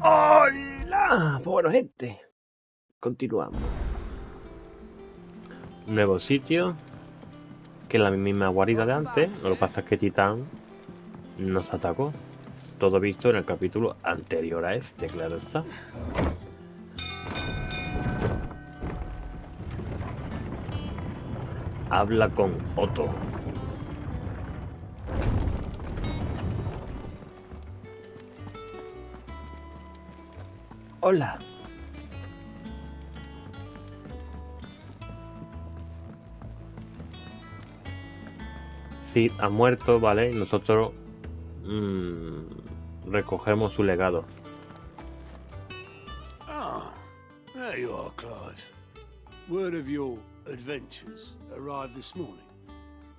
¡Hola! Bueno, gente, continuamos. Nuevo sitio, que es la misma guarida de antes. Lo que pasa es que Titán nos atacó. Todo visto en el capítulo anterior a este, claro está. Habla con Otto. Hola. Sid ha muerto, ¿vale? Y nosotros recogemos su legado. Ah, there you are, Clive. Word of your adventures arrived this morning.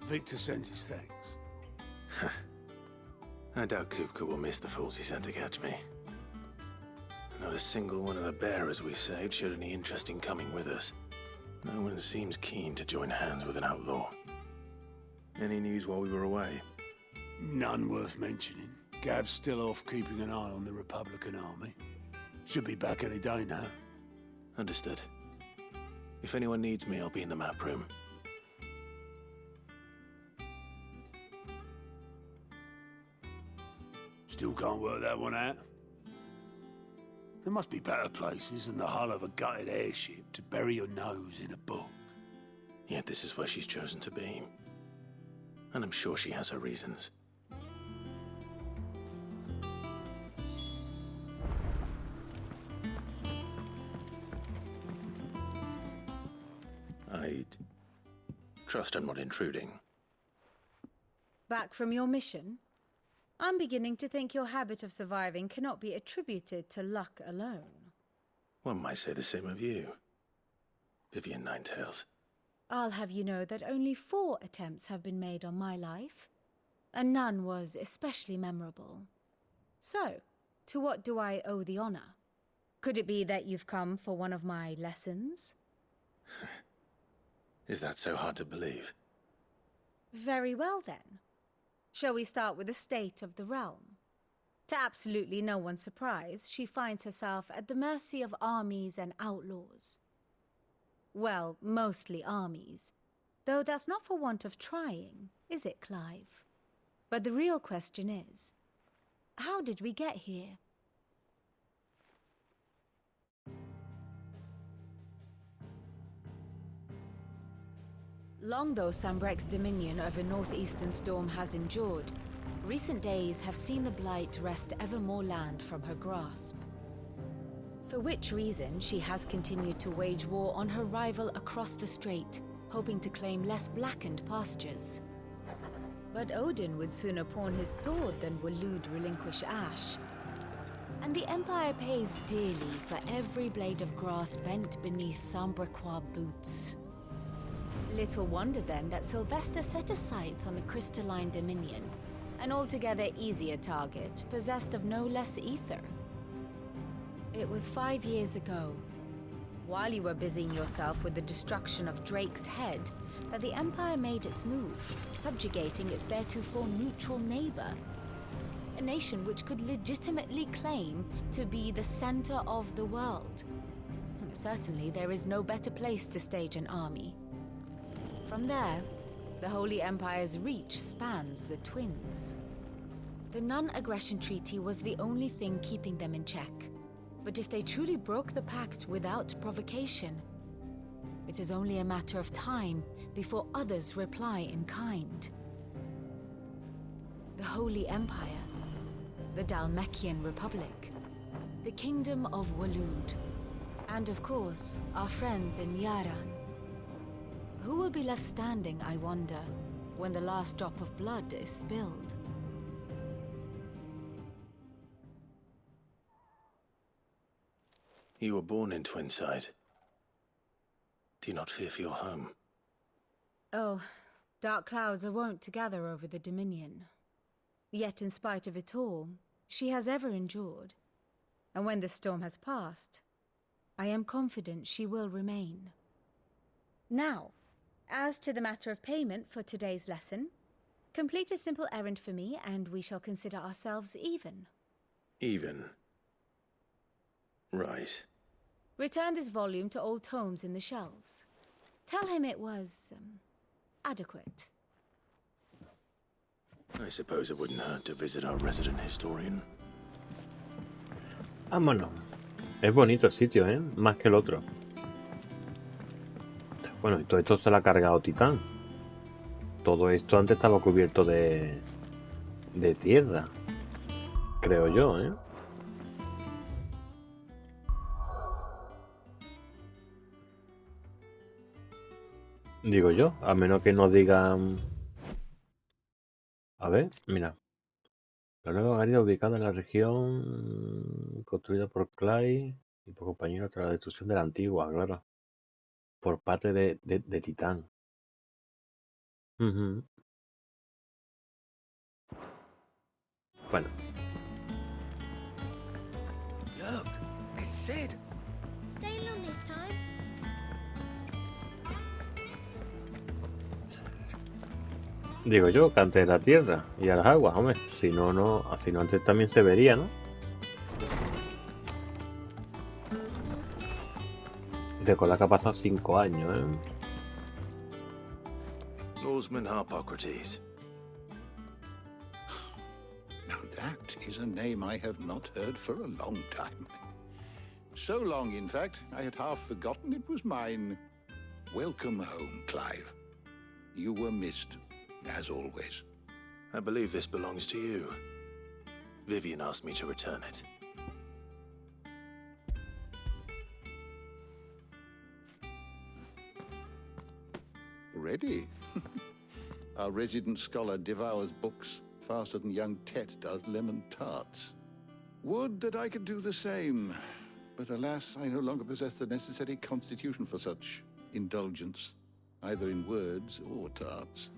Victor sent his thanks. I doubt Kupka will miss the fools he sent to catch me. Not a single one of the bearers we saved showed any interest in coming with us. No one seems keen to join hands with an outlaw. Any news while we were away? None worth mentioning. Gav's still off keeping an eye on the Republican army. Should be back any day now. Understood. If anyone needs me, I'll be in the map room. Still can't work that one out. There must be better places than the hull of a gutted airship to bury your nose in a book. Yet this is where she's chosen to be. And I'm sure she has her reasons. I'd trust I'm not intruding. Back from your mission? I'm beginning to think your habit of surviving cannot be attributed to luck alone. One might say the same of you, Vivian Ninetails. I'll have you know that only 4 attempts have been made on my life, and none was especially memorable. So, to what do I owe the honor? Could it be that you've come for one of my lessons? Is that so hard to believe? Very well then. Shall we start with the state of the realm? To absolutely no one's surprise, she finds herself at the mercy of armies and outlaws. Well, mostly armies. Though that's not for want of trying, is it, Clive? But the real question is, how did we get here? Long though Sambrek's dominion over northeastern Storm has endured, recent days have seen the Blight wrest ever more land from her grasp. For which reason she has continued to wage war on her rival across the strait, hoping to claim less blackened pastures. But Odin would sooner pawn his sword than Waloed relinquish Ash. And the Empire pays dearly for every blade of grass bent beneath Sambrequois boots. Little wonder then that Sylvester set his sights on the crystalline dominion, an altogether easier target, possessed of no less ether. It was 5 years ago, while you were busying yourself with the destruction of Drake's head, that the Empire made its move, subjugating its theretofore neutral neighbor. A nation which could legitimately claim to be the center of the world. Certainly, there is no better place to stage an army. From there, the Holy Empire's reach spans the Twins. The non-aggression treaty was the only thing keeping them in check. But if they truly broke the pact without provocation, it is only a matter of time before others reply in kind. The Holy Empire, the Dhalmekian Republic, the Kingdom of Waloed, and of course, our friends in Yaran. Who will be left standing, I wonder, when the last drop of blood is spilled? You were born in Twinside. Do you not fear for your home? Oh, dark clouds are wont to gather over the Dominion. Yet in spite of it all, she has ever endured. And when the storm has passed, I am confident she will remain. Now, as to the matter of payment for today's lesson, complete a simple errand for me and we shall consider ourselves even. Even? Right. Return this volume to old tomes in the shelves. Tell him it was, adequate. I suppose it wouldn't hurt to visit our resident historian. Vámonos. Es bonito el sitio, ¿eh? Más que el otro. Bueno, y todo esto se lo ha cargado Titán. Todo esto antes estaba cubierto de tierra. Creo yo, ¿eh? Digo yo, a menos que nos digan... A ver, mira. La nueva garita ubicada en la región construida por Clay y por compañeros tras la destrucción de la antigua, claro. Por parte de Titán. Ujú. Bueno. Look, it's Sid. Stay long this time. Digo yo, que antes la tierra y a las aguas, hombre. Si no, no. Si no, antes también se vería, ¿no? Recuerda que ha pasado 5 años, ¿eh? Norseman Harpocrates. Now that is a name I have not heard for a long time. So long, in fact, I had half forgotten it was mine. Welcome home, Clive. You were missed, as always. I believe this belongs to you. Vivian asked me to return it. Ready? Our resident scholar devours books faster than young Tet does lemon tarts. Would that I could do the same, but alas, I no longer possess the necessary constitution for such indulgence, either in words or tarts.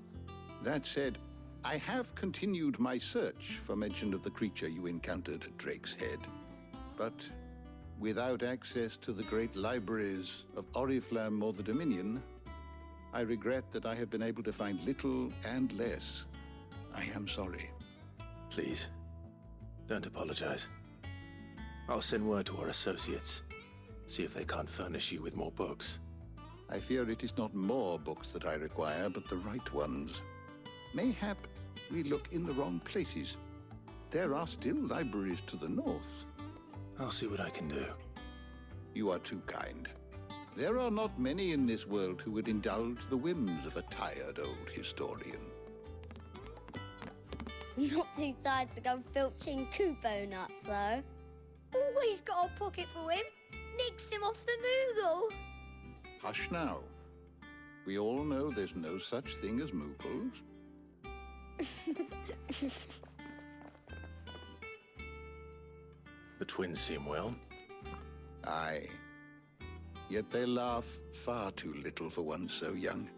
That said, I have continued my search for mention of the creature you encountered at Drake's Head, but without access to the great libraries of Oriflamme or the Dominion, I regret that I have been able to find little and less. I am sorry. Please, don't apologize. I'll send word to our associates. See if they can't furnish you with more books. I fear it is not more books that I require, but the right ones. Mayhap we look in the wrong places. There are still libraries to the north. I'll see what I can do. You are too kind. There are not many in this world who would indulge the whims of a tired old historian. Not too tired to go filching Kupo nuts, though. Always got a pocket for him. Nicks him off the Moogle. Hush now. We all know there's no such thing as Moogles. The twins seem well. Aye. Yet they laugh far too little for one so young.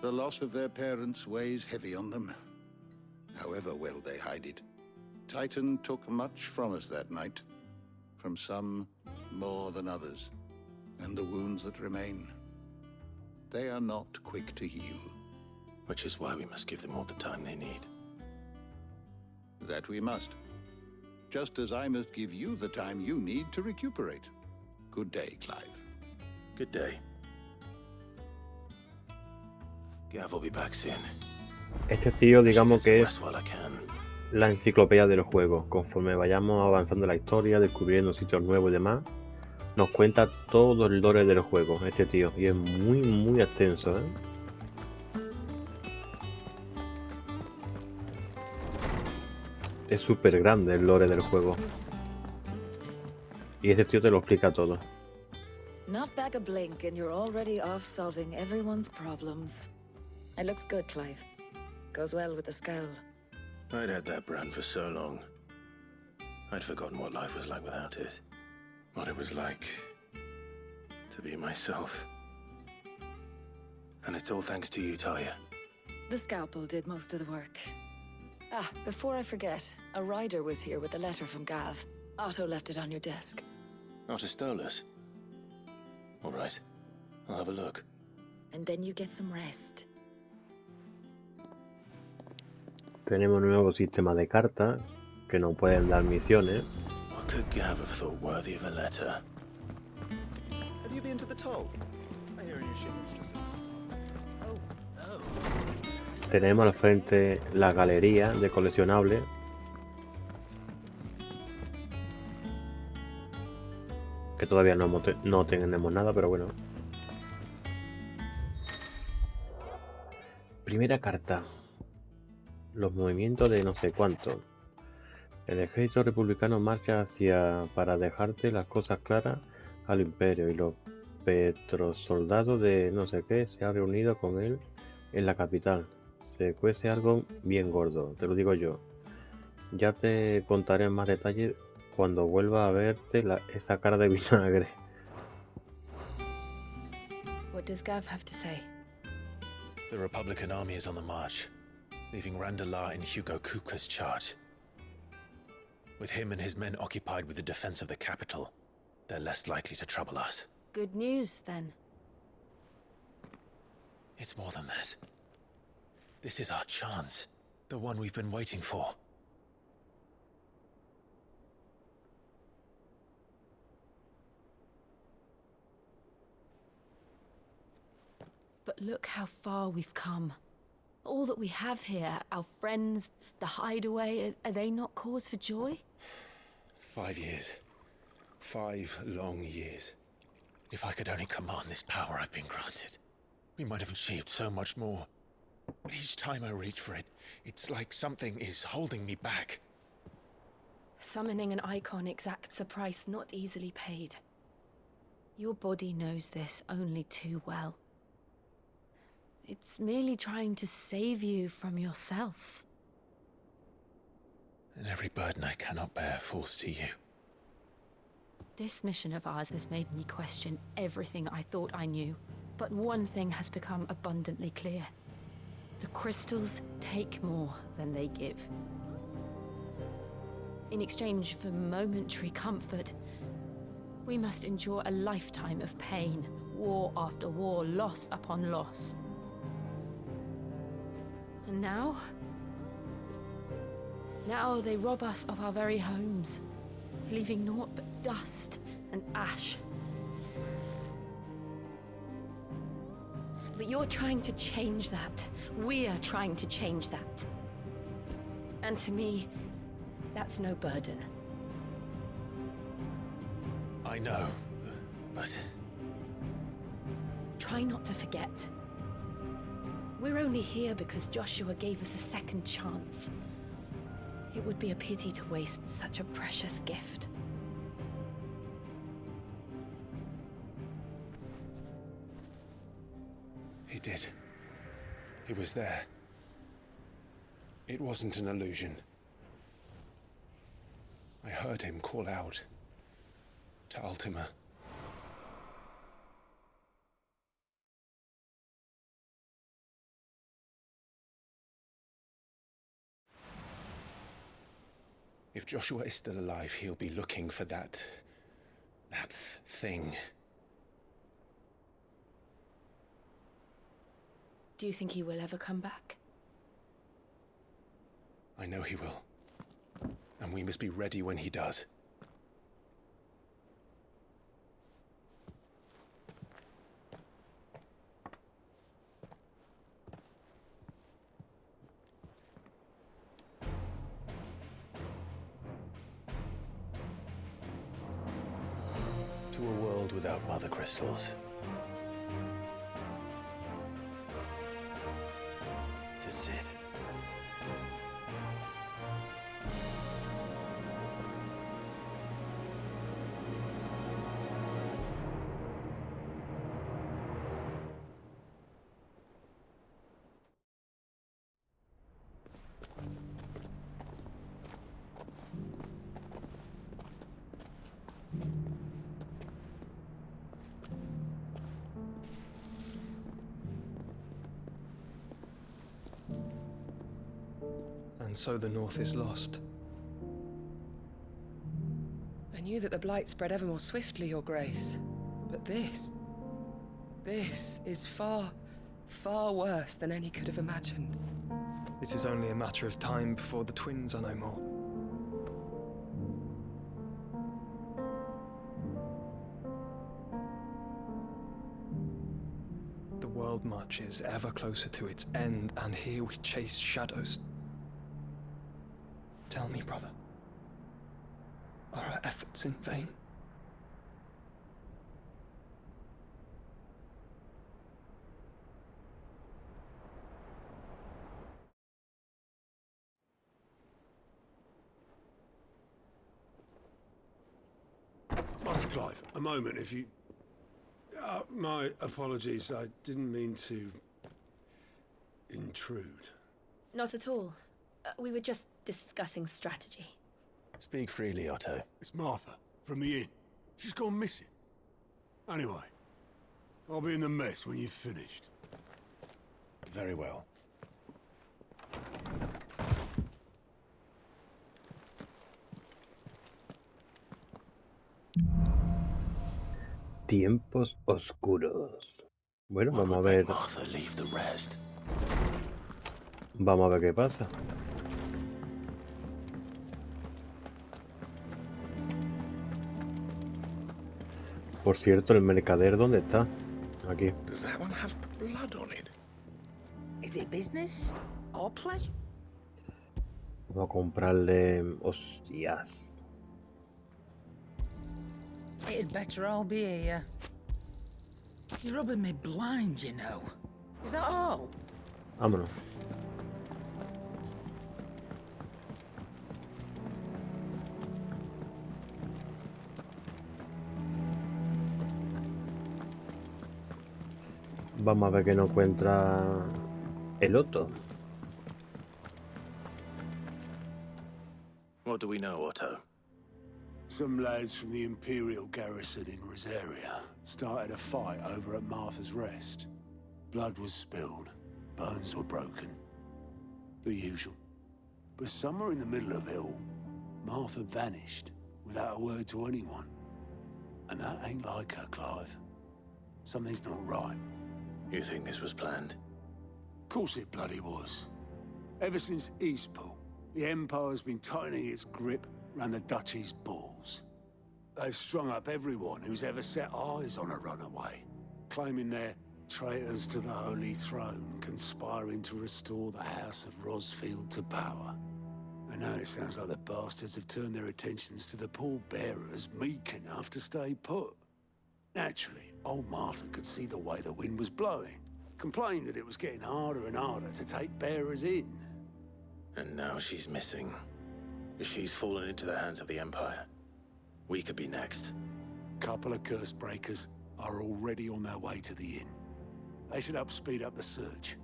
The loss of their parents weighs heavy on them, however well they hide it. Titan took much from us that night, from some more than others, and the wounds that remain, they are not quick to heal. Which is why we must give them all the time they need. That we must. Just as I must give you the time you need to recuperate. Good day, Clive. Good day. Gav will be back soon. Este tío, digamos que es Rest while I can. la enciclopedia del juego. Conforme vayamos avanzando en la historia, descubriendo sitios nuevos y demás, nos cuenta todo el lore del juego, este tío. Y es muy, muy extenso, ¿eh? Es súper grande el lore del juego. Y ese tío te lo explica todo. Not back a blink and you're already off solving everyone's problems. It looks good, Clive. Goes well with the scowl. I'd had that brand for so long. I'd forgotten what life was like without it. What it was like to be myself. And it's all thanks to you, Talia. The scalpel did most of the work. Ah, before I forget, a rider was here with a letter from Gav. Otto left it on your desk. Otter stole us. All right. I'll have a look. And then you get some rest. Tenemos un nuevo sistema de cartas que nos pueden dar misiones. What could Gav have thought worthy of a letter? Have you been to the toll? I hear a new shipment's just... Oh, no. Tenemos al frente la galería de coleccionables. Que todavía no tenemos nada, pero bueno. Primera carta. Los movimientos de no sé cuánto. El ejército republicano marcha para dejarte las cosas claras al imperio, y los petrosoldados de no sé qué se han reunido con él en la capital. Se cuece algo bien gordo, te lo digo yo. Ya te contaré en más detalle cuando vuelva a verte esa cara de vinagre. What does Gav have to say? The Republican army is on the march, leaving Randalar in Hugo Kupka's charge. With him and his men occupied with the defense of the capital, they're less likely to trouble us. Good news, then. It's more than that. This is our chance, the one we've been waiting for. But look how far we've come. All that we have here, our friends, the hideaway, are they not cause for joy? 5 years. 5 long years. If I could only command this power I've been granted, we might have achieved so much more. But each time I reach for it, it's like something is holding me back. Summoning an icon exacts a price not easily paid. Your body knows this only too well. It's merely trying to save you from yourself. And every burden I cannot bear falls to you. This mission of ours has made me question everything I thought I knew. But one thing has become abundantly clear. The crystals take more than they give. In exchange for momentary comfort, we must endure a lifetime of pain, war after war, loss upon loss. And now they rob us of our very homes, leaving naught but dust and ash. But you're trying to change that. We're trying to change that. And to me, that's no burden. I know, but... Try not to forget. We're only here because Joshua gave us a second chance. It would be a pity to waste such a precious gift. He did. He was there. It wasn't an illusion. I heard him call out to Ultima. If Joshua is still alive, he'll be looking for that thing. Do you think he will ever come back? I know he will. And we must be ready when he does. To a world without mother crystals. To Sid. And so the North is lost. I knew that the Blight spread ever more swiftly, Your Grace. But this is far, far worse than any could have imagined. It is only a matter of time before the twins are no more. world marches ever closer to its end, and here we chase shadows. Tell me, brother, are our efforts in vain? Master Clive, a moment, if you... my apologies, I didn't mean to... intrude. Not at all. We were just discussing strategy. Speak freely, Otto. It's Martha, from the inn. She's gone missing. Anyway, I'll be in the mess when you've finished. Very well. Tiempos oscuros. Bueno, Well, vamos a we ver. make Martha leave the rest. Vamos a ver qué pasa. Por cierto, el mercader, ¿dónde está? Aquí. Does that one have blood on it? Is it business or pleasure? Vamos a comprarle. Hostias. It'd better all be here. You're rubbing me blind, you know. Is that all? Vámonos. Vamos a ver que no encuentra el otro. What do we know, Otto? Some lads from the Imperial garrison in Rosaria started a fight over at Martha's Rest. Blood was spilled, bones were broken. The usual. But somewhere in the middle of it all, Martha vanished without a word to anyone. And that ain't like her, Clive. Something's not right. You think this was planned? Of course it bloody was. Ever since Eastpool, the Empire's been tightening its grip round the Duchy's balls. They've strung up everyone who's ever set eyes on a runaway, claiming they're traitors to the Holy Throne, conspiring to restore the House of Rosfield to power. And now it sounds like the bastards have turned their attentions to the pallbearers meek enough to stay put. Naturally, old Martha could see the way the wind was blowing, complained that it was getting harder and harder to take bearers in. And now she's missing. If she's fallen into the hands of the Empire, we could be next. Couple of curse breakers are already on their way to the inn. They should help speed up the search.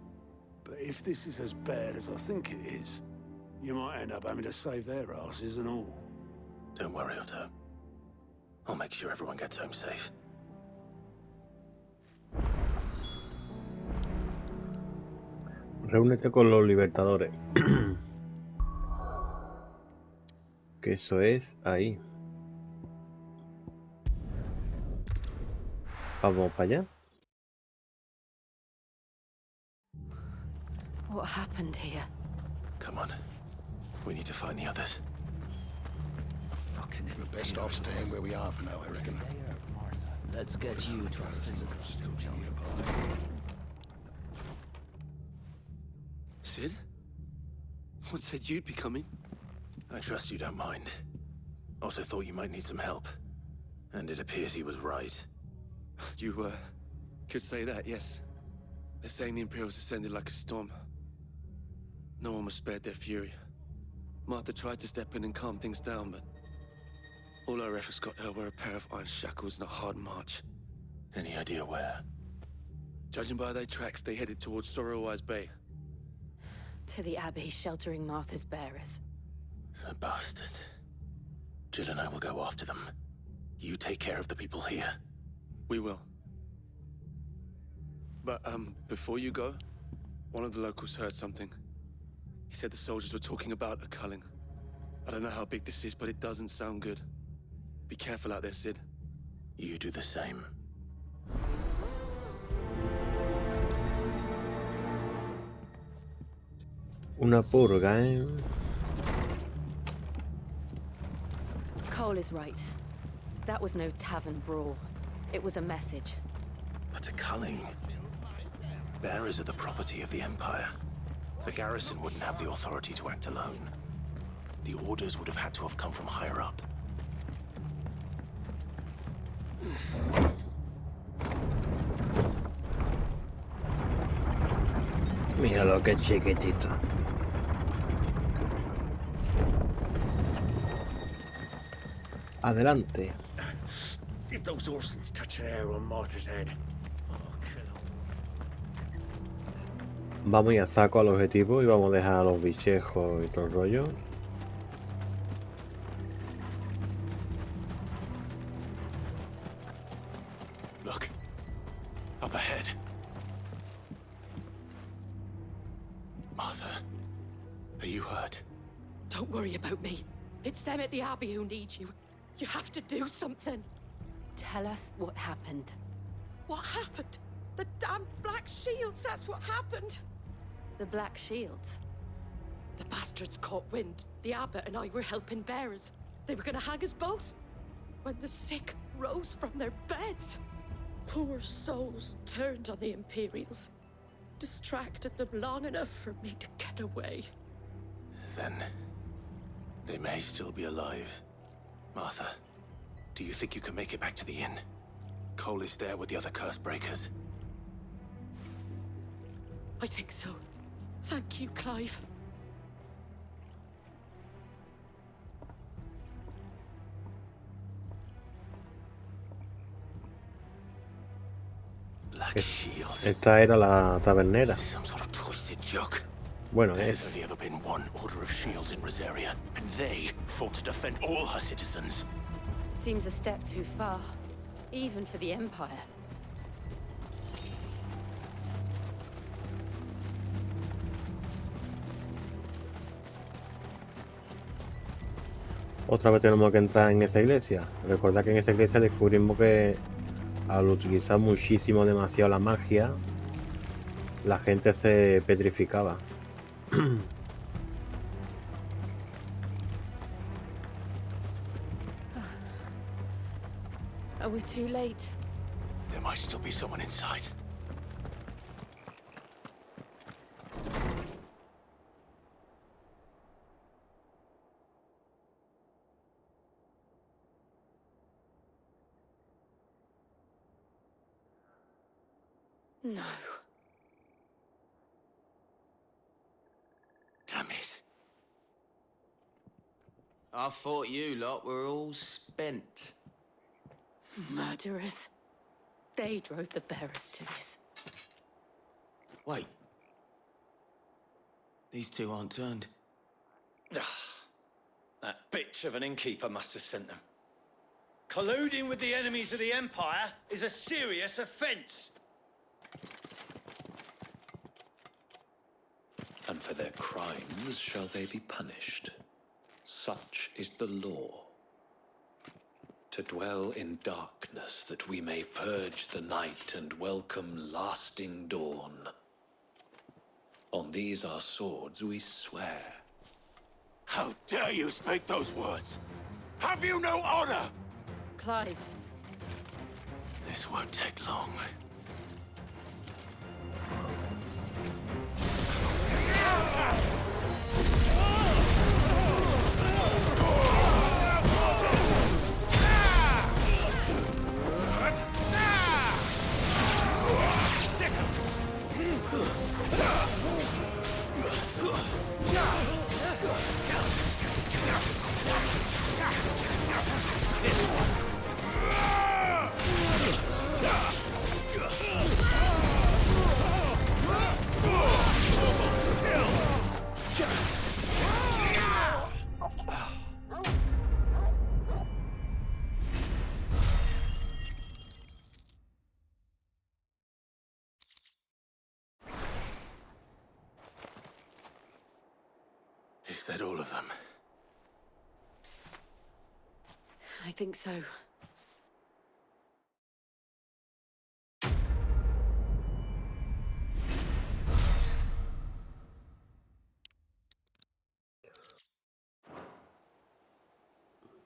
But if this is as bad as I think it is, you might end up having to save their asses and all. Don't worry, Otto. I'll make sure everyone gets home safe. Reúnete con los libertadores. Que eso es ahí. Vamos para allá. What happened here? Come on. We need to find the others. Fucking We're best off staying where we are for now, I reckon. Let's get you to a physical. Sid? What said you'd be coming? I trust you don't mind. Also thought you might need some help. And it appears he was right. You, could say that, yes. They're saying the Imperials ascended like a storm. No one was spared their fury. Martha tried to step in and calm things down, but all our efforts got her were a pair of iron shackles and a hard march. Any idea where? Judging by their tracks, they headed towards Sorrowwise Bay. To the Abbey sheltering Martha's bearers. The bastards. Jill and I will go after them. You take care of the people here. We will. But, before you go, one of the locals heard something. He said the soldiers were talking about a culling. I don't know how big this is, but it doesn't sound good. Be careful out there, Sid. You do the same. Una purga, ¿eh? Cole is right. That was no tavern brawl. It was a message. But a culling? Bearers are the property of the Empire. The garrison wouldn't have the authority to act alone. The orders would have had to have come from higher up. Míralo que chiquitito. Adelante. If those Orsons touch an arrow on Martha's head. Vamos y a saco al objetivo y vamos a dejar a los bichejos y todo el rollo. Look. Up ahead. Martha, are you hurt? Don't worry about me. It's them at the Abbey who need you. You have to do something. Tell us what happened. What happened? The damn Black Shields, that's what happened. The Black Shields? The bastards caught wind. The abbot and I were helping bearers. They were gonna hang us both. When the sick rose from their beds. Poor souls turned on the Imperials. Distracted them long enough for me to get away. Then they may still be alive. Martha, do you think you can make it back to the inn? Cole is there with the other curse breakers. I think so. Thank you, Clive. Black Shields. Esta era la tabernera. Some sort of twisted joke. Bueno, There's only ever been one Order of Shields in Rosaria, and they fought to defend all her citizens. Seems a step too far, even for the Empire. Otra vez tenemos que entrar en esa iglesia. Recordad que en esa iglesia descubrimos que al utilizar muchísimo, demasiado la magia, la gente se petrificaba. Are we too late? There might still be someone inside. No. Damn it. I thought you lot were all spent. Murderers. They drove the bearers to this. Wait. These two aren't turned. That bitch of an innkeeper must have sent them. Colluding with the enemies of the Empire is a serious offense. And for their crimes shall they be punished. Such is the law. To dwell in darkness that we may purge the night and welcome lasting dawn. On these our swords we swear. How dare you speak those words? Have you no honor? Clive. This won't take long. Is that all of them? I think so.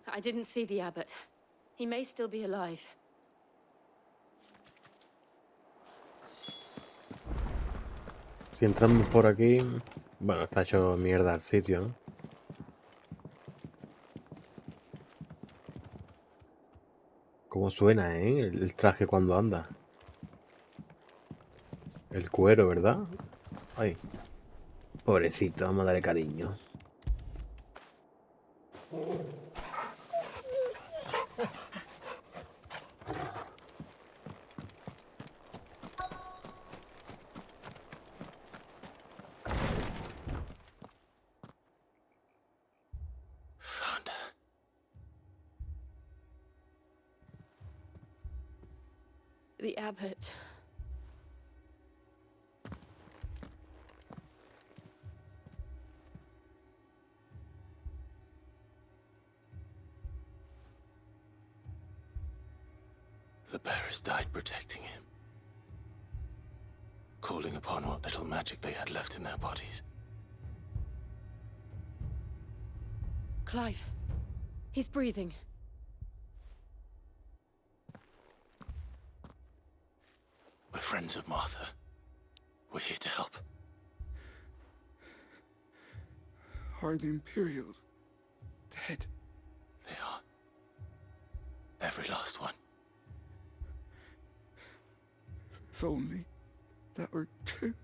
I didn't see the abbot. He may still be alive. Si entramos por aquí... Bueno, está hecho mierda el sitio, ¿no? Cómo suena, ¿eh? El traje cuando anda. El cuero, ¿verdad? Ay. Pobrecito, vamos a darle cariño. Found her. The abbot. The bearers died protecting him, calling upon what little magic they had left in their bodies. Clive. He's breathing. We're friends of Martha. We're here to help. Are the Imperials dead? They are. Every last one. If only that were true.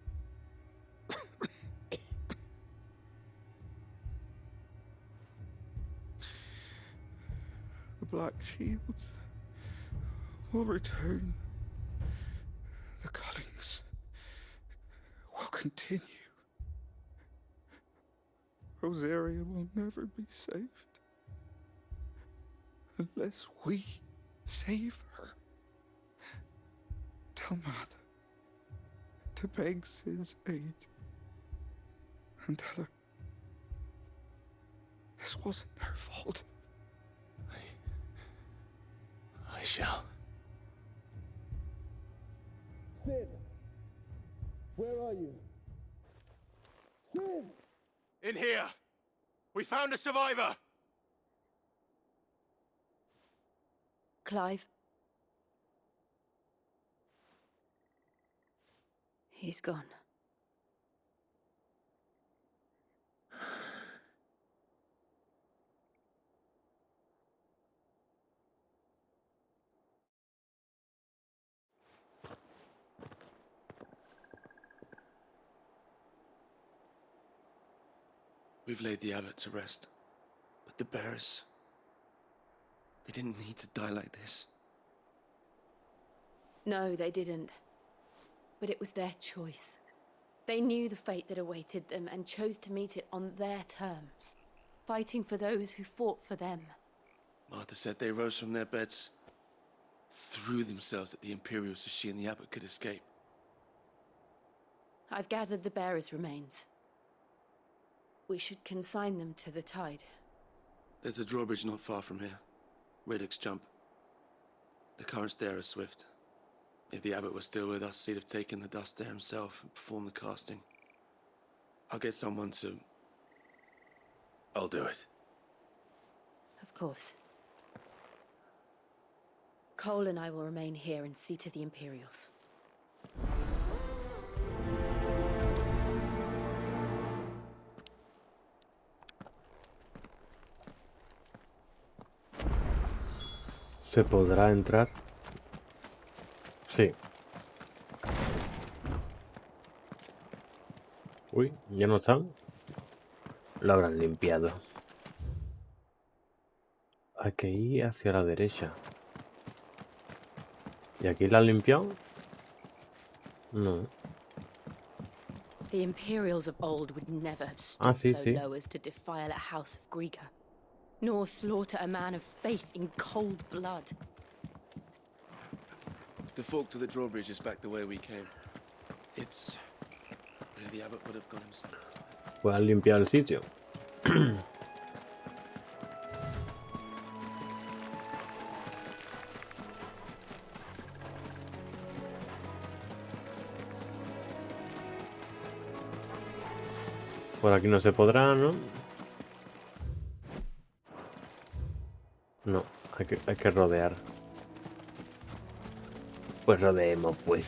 The Black Shields will return. The cuttings will continue. Rosaria will never be saved unless we save her. Tell Matt to beg Sid's aid and tell her this wasn't her fault. I shall. Sid, where are you? Sid! In here! We found a survivor! Clive. He's gone. We've laid the abbot to rest. But the bearers... they didn't need to die like this. No, they didn't. But it was their choice. They knew the fate that awaited them and chose to meet it on their terms, fighting for those who fought for them. Martha said they rose from their beds, threw themselves at the Imperials so she and the abbot could escape. I've gathered the bearers' remains. We should consign them to the tide. There's a drawbridge not far from here. Riddick's Jump. The currents there are swift. If the abbot was still with us, he'd have taken the dust there himself and performed the casting. I'll get someone to... I'll do it. Of course. Cole and I will remain here and see to the Imperials. ¿Se podrá entrar? Sí. Uy, ¿ya no están? Lo habrán limpiado. Hay que ir hacia la derecha. ¿Y aquí la han limpiado? No. The Imperials of old would never have stooped sí, so sí. low as to defile a house of Griga, nor slaughter a man of faith in cold blood. The fork to the drawbridge is back the way we came. It's... where the abbot would have gone himself. Pues han limpiado el sitio. Por aquí no se podrá, ¿no? No, hay que rodear. Pues rodeemos, pues.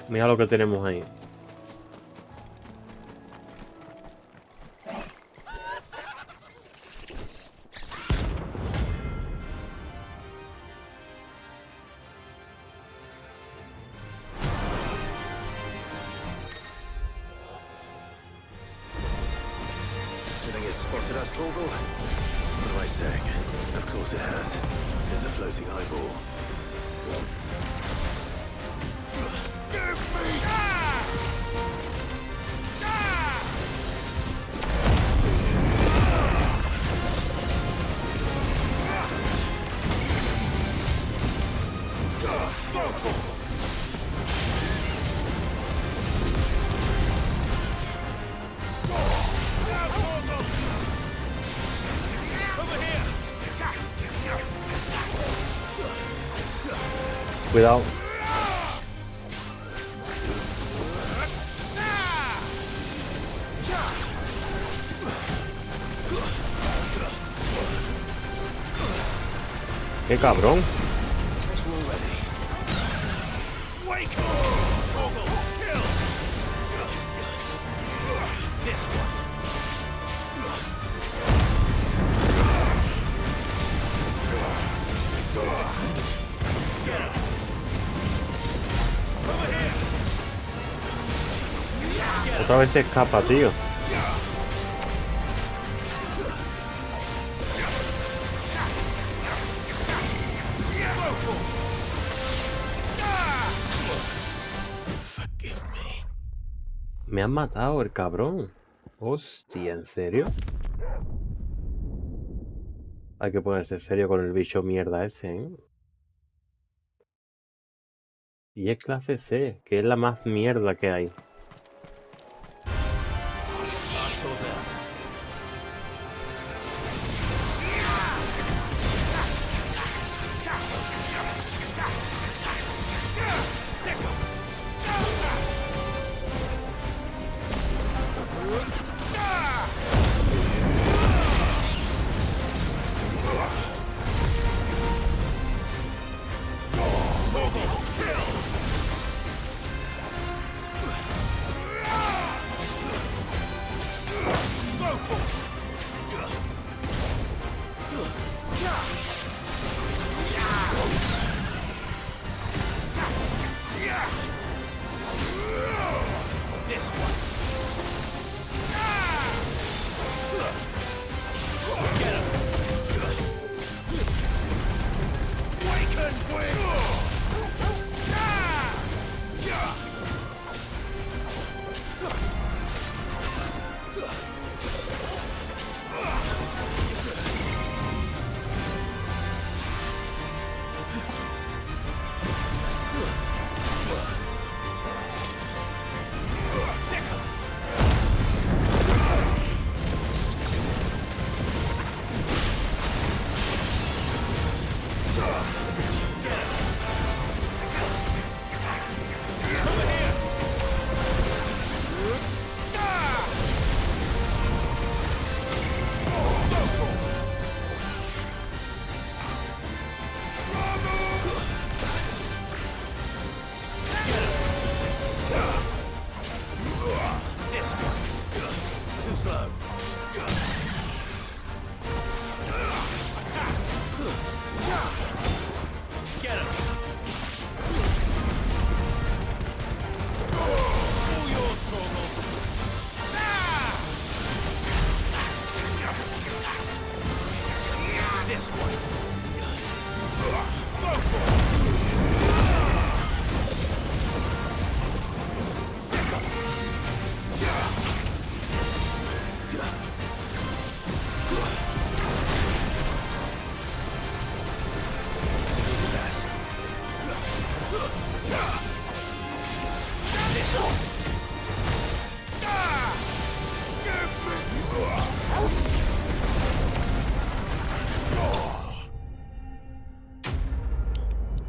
Mira lo que tenemos ahí. Spotted us, Torgal? What am I saying? Of course it has. There's a floating eyeball. Give me! Cuidado. ¡Qué cabrón! Otra vez se escapa, tío. Me han matado el cabrón. Hostia, ¿en serio? Hay que ponerse serio con el bicho mierda ese, ¿eh? Y es clase C, que es la más mierda que hay.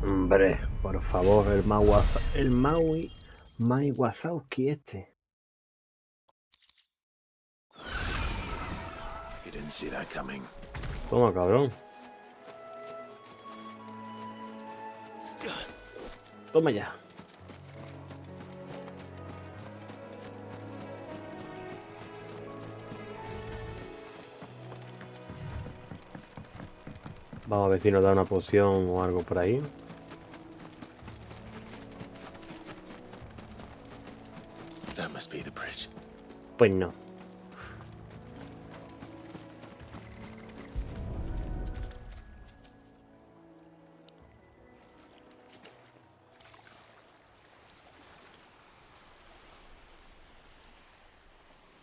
Hombre, por favor, el Mai Wazowski este. You didn't see that coming. Toma, cabrón. Toma ya. Vamos a ver si nos da una poción o algo por ahí. That must be the bridge. Pues no.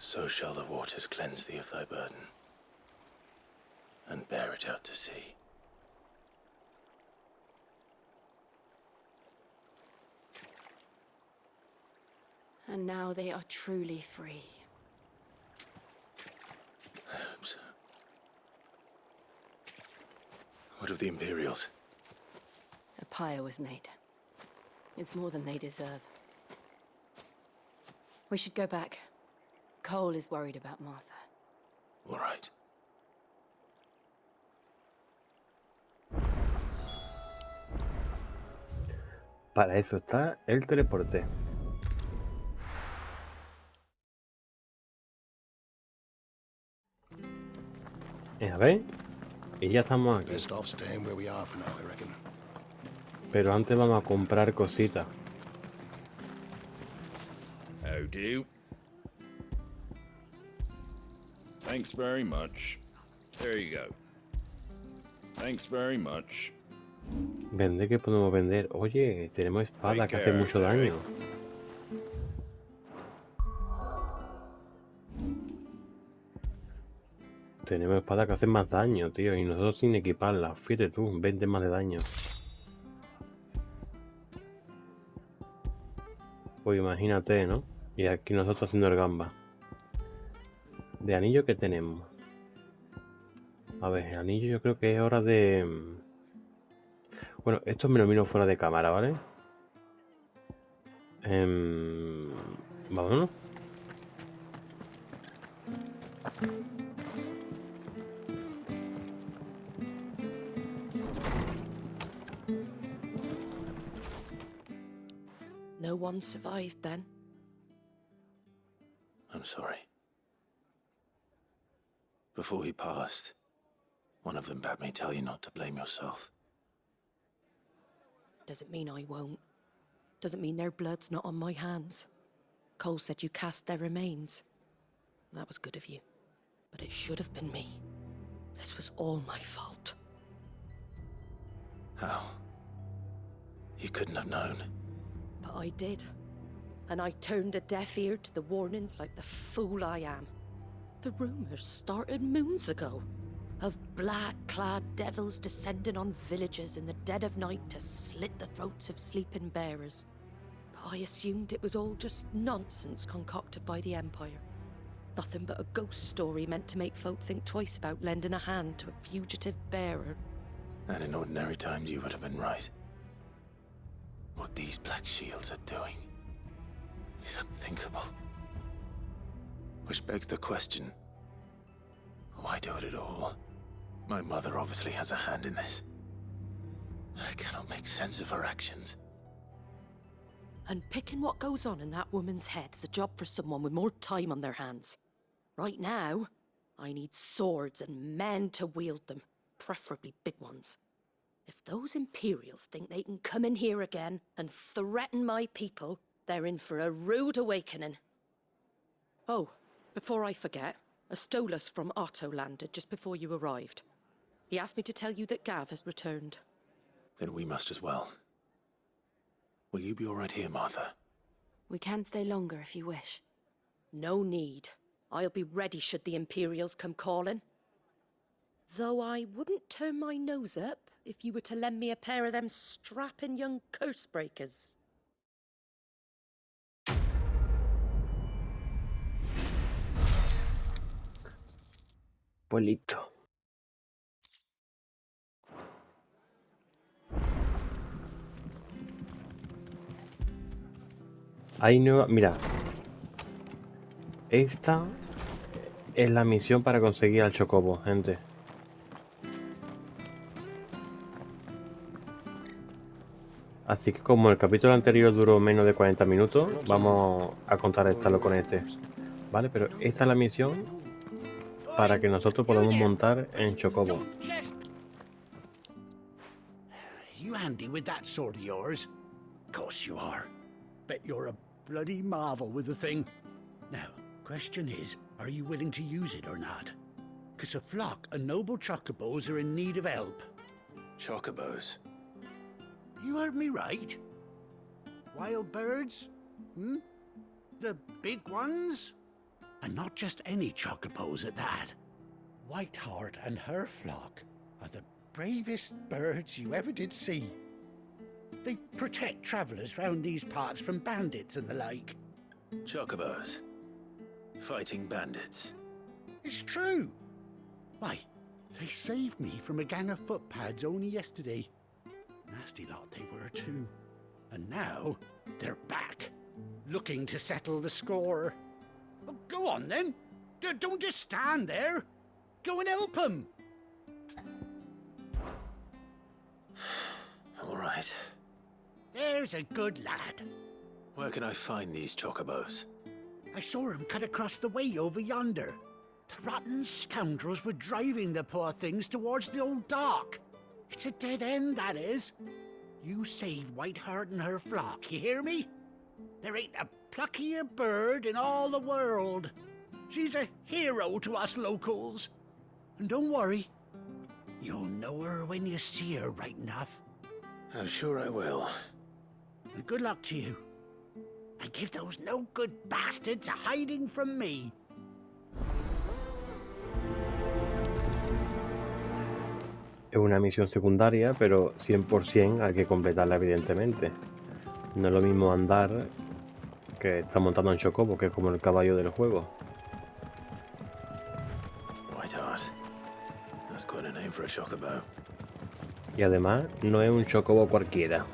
So shall the waters cleanse thee of thy burden, and bear it out to sea. And now they are truly free. I hope so. What of the Imperials? A pyre was made. It's more than they deserve. We should go back. Cole is worried about Martha. All right. Para eso está el teleporte. A ver. Y ya estamos aquí. Best off staying where we are for now, I reckon. Pero antes vamos a comprar cositas. How do? Thanks very much. There you go. Thanks very much. Vender, ¿qué podemos vender? Oye, tenemos espada que hace mucho daño. Tenemos espada que hace más daño, tío. Y nosotros sin equiparla. Fíjate tú, 20 más de daño. Pues imagínate, ¿no? Y aquí nosotros haciendo el gamba. De anillo que tenemos. A ver, el anillo yo creo que es hora de... Bueno, esto me lo miro fuera de cámara, ¿vale? Vámonos. No one survived then? I'm sorry. Before he passed, one of them bade me tell you not to blame yourself. Doesn't mean I won't. Doesn't mean their blood's not on my hands. Cole said you cast their remains. That was good of you. But it should have been me. This was all my fault. How? You couldn't have known. But I did. And I turned a deaf ear to the warnings like the fool I am. The rumors started moons ago. Of black-clad devils descending on villages in the dead of night to slit the throats of sleeping bearers. But I assumed it was all just nonsense concocted by the Empire. Nothing but a ghost story meant to make folk think twice about lending a hand to a fugitive bearer. And in ordinary times you would have been right. What these Black Shields are doing is unthinkable. Which begs the question, why do it at all? My mother obviously has a hand in this. I cannot make sense of her actions. And picking what goes on in that woman's head is a job for someone with more time on their hands. Right now, I need swords and men to wield them, preferably big ones. If those Imperials think they can come in here again and threaten my people, they're in for a rude awakening. Oh, before I forget, a Stolas from Otto landed just before you arrived. He asked me to tell you that Gav has returned. Then we must as well. Will you be all right here, Martha? We can stay longer if you wish. No need. I'll be ready should the Imperials come calling. Though I wouldn't turn my nose up if you were to lend me a pair of them strapping young curse breakers. Pues listo. Hay nueva... Mira. Esta es la misión para conseguir al chocobo, gente. Así que como el capítulo anterior duró menos de 40 minutos, vamos a contrarrestarlo con este. Vale, pero esta es la misión para que nosotros podamos montar en Chocobo. You handy with that sword of yours? Course you are. Bet you're a bloody marvel with the thing. Now, question is, are you willing to use it or not? 'Cause a flock of noble chocobos are in need of help. Chocobos? You heard me right. Wild birds? Hmm? The big ones? And not just any chocobos at that. Whiteheart and her flock are the bravest birds you ever did see. They protect travellers round these parts from bandits and the like. Chocobos? Fighting bandits? It's true. Why, they saved me from a gang of footpads only yesterday. Nasty lot they were too. And now, they're back, looking to settle the score. Oh, go on then. Don't just stand there. Go and help them. All right. There's a good lad. Where can I find these chocobos? I saw him cut across the way over yonder. The rotten scoundrels were driving the poor things towards the old dock. It's a dead end, that is. You save Whiteheart and her flock, you hear me? There ain't a pluckier bird in all the world. She's a hero to us locals. And don't worry, you'll know her when you see her right enough. I'm sure I will. And good luck to you. And give those no-good bastards a hiding from me. Es una misión secundaria, pero 100% hay que completarla evidentemente. No es lo mismo andar que estar montando en Chocobo, que es como el caballo del juego. Whiteheart. That's quite a name for a chocobo. Y además, no es un Chocobo cualquiera.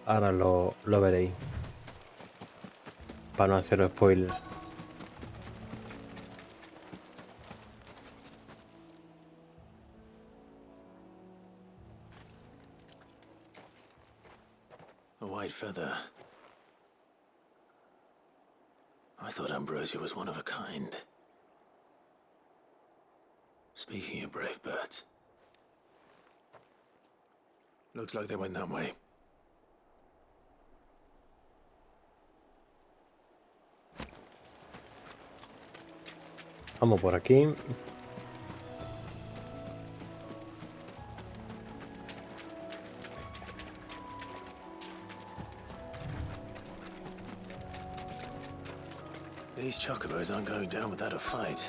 Ahora lo veréis. Para no hacer spoiler. A white feather. I thought Ambrosia was one of a kind. Speaking of brave birds. Looks like they went that way. Vamos por aquí. These chocobos aren't going down without a fight.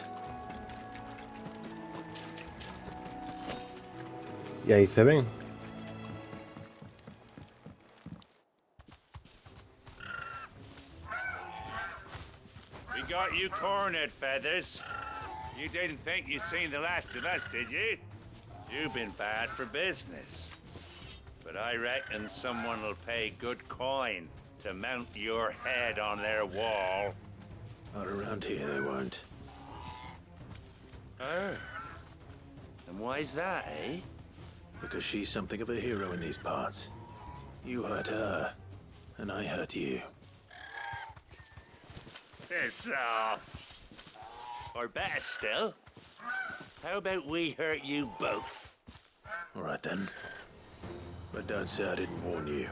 Y ahí se ven. We got you cornered, Feathers. You didn't think you'd seen the last of us, did you? You've been bad for business. But I reckon someone will pay good coin to mount your head on their wall. Not around here, they won't. Oh. And why's that, eh? Because she's something of a hero in these parts. You hurt her, and I hurt you. Piss off. Or better still, how about we hurt you both? All right then. But don't say I didn't warn you.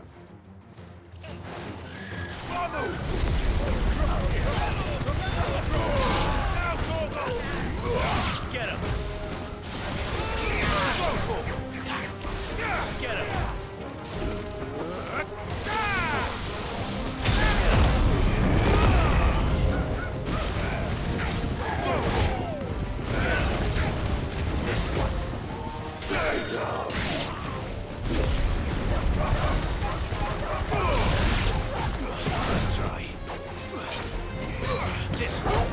Get him! Get him! Let's try. This one.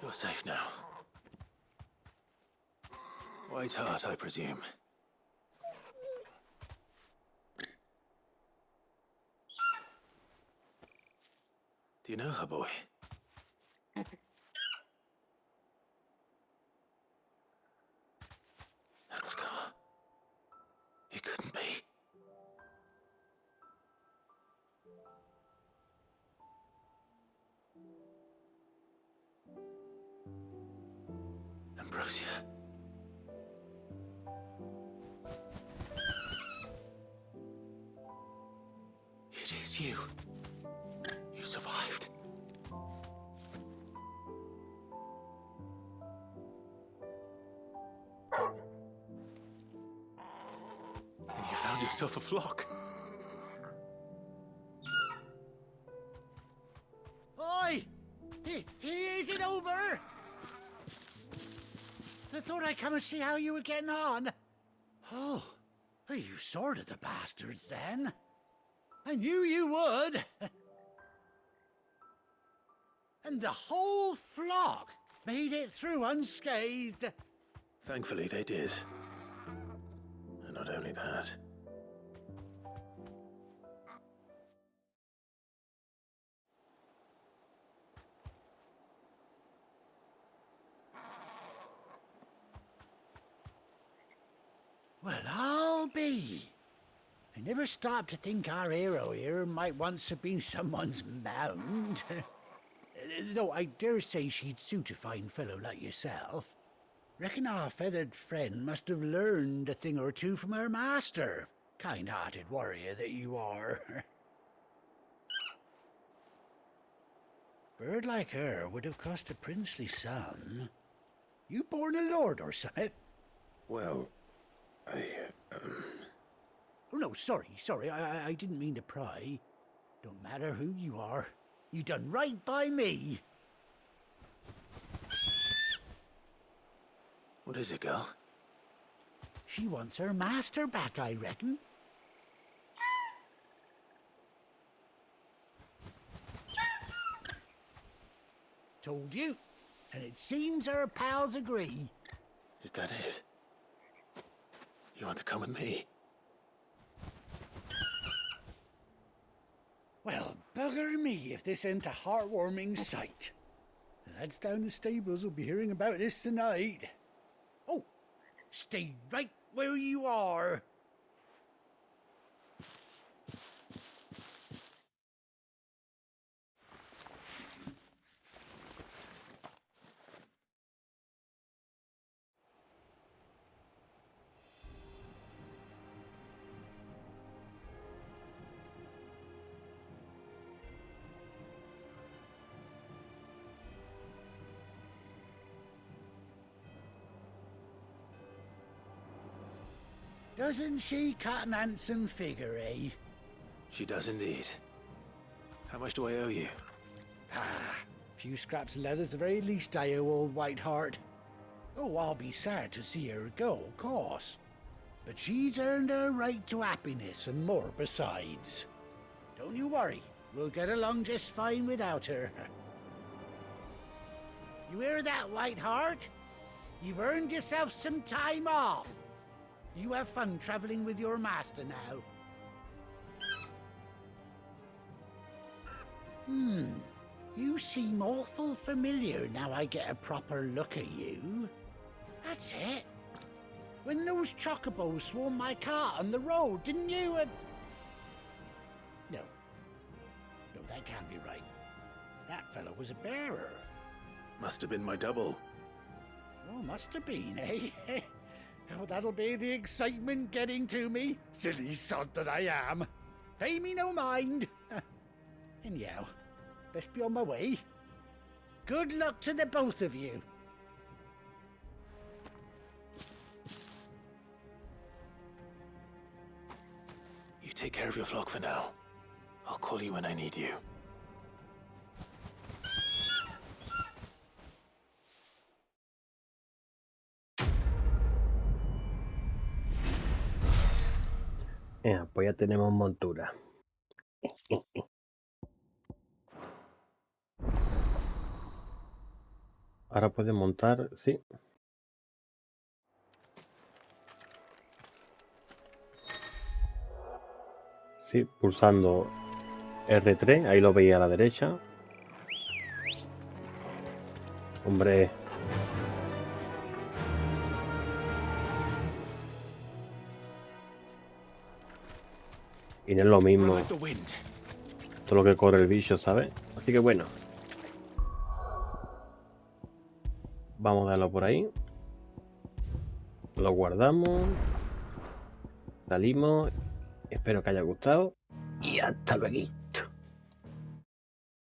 You're safe now. White Hart, I presume. Do you know her, boy? That scar. It couldn't be. Ambrosia. It is you. You survived. And you found yourself a flock. Oi! Is it over? I thought I'd come and see how you were getting on. Oh, you sorted the bastards then. I knew you would. And the whole flock made it through unscathed. Thankfully, they did. And not only that. Well, I'll be. I never stopped to think our hero here might once have been someone's mount. Though I dare say she'd suit a fine fellow like yourself. Reckon our feathered friend must have learned a thing or two from her master. Kind-hearted warrior that you are. Bird like her would have cost a princely sum. You born a lord or something? Well, Oh, no, sorry. I didn't mean to pry. Don't matter who you are. You done right by me. What is it, girl? She wants her master back, I reckon. Told you. And it seems her pals agree. Is that it? You want to come with me? Well, bugger me if this ain't a heartwarming sight. The lads down the stables will be hearing about this tonight. Oh, stay right where you are. Doesn't she cut an handsome figure, eh? She does indeed. How much do I owe you? Ah, a few scraps of leather's the very least I owe old White Hart. Oh, I'll be sad to see her go, of course. But she's earned her right to happiness and more besides. Don't you worry, we'll get along just fine without her. You hear that, White Hart? You've earned yourself some time off. You have fun traveling with your master now. You seem awful familiar now I get a proper look at you. That's it. When those chocobos swarmed my cart on the road, didn't you? No, that can't be right. That fellow was a bearer. Must have been my double. Oh, must have been, eh? Oh, that'll be the excitement getting to me. Silly sod that I am. Pay me no mind. Anyhow, best be on my way. Good luck to the both of you. You take care of your flock for now. I'll call you when I need you. Pues ya tenemos montura. Ahora puedes montar, sí. Sí, pulsando R3, ahí lo veía a la derecha. Hombre. Y no es lo mismo todo lo que corre el bicho, ¿sabes? Así que bueno. Vamos a darlo por ahí. Lo guardamos. Salimos. Espero que haya gustado. Y hasta luego.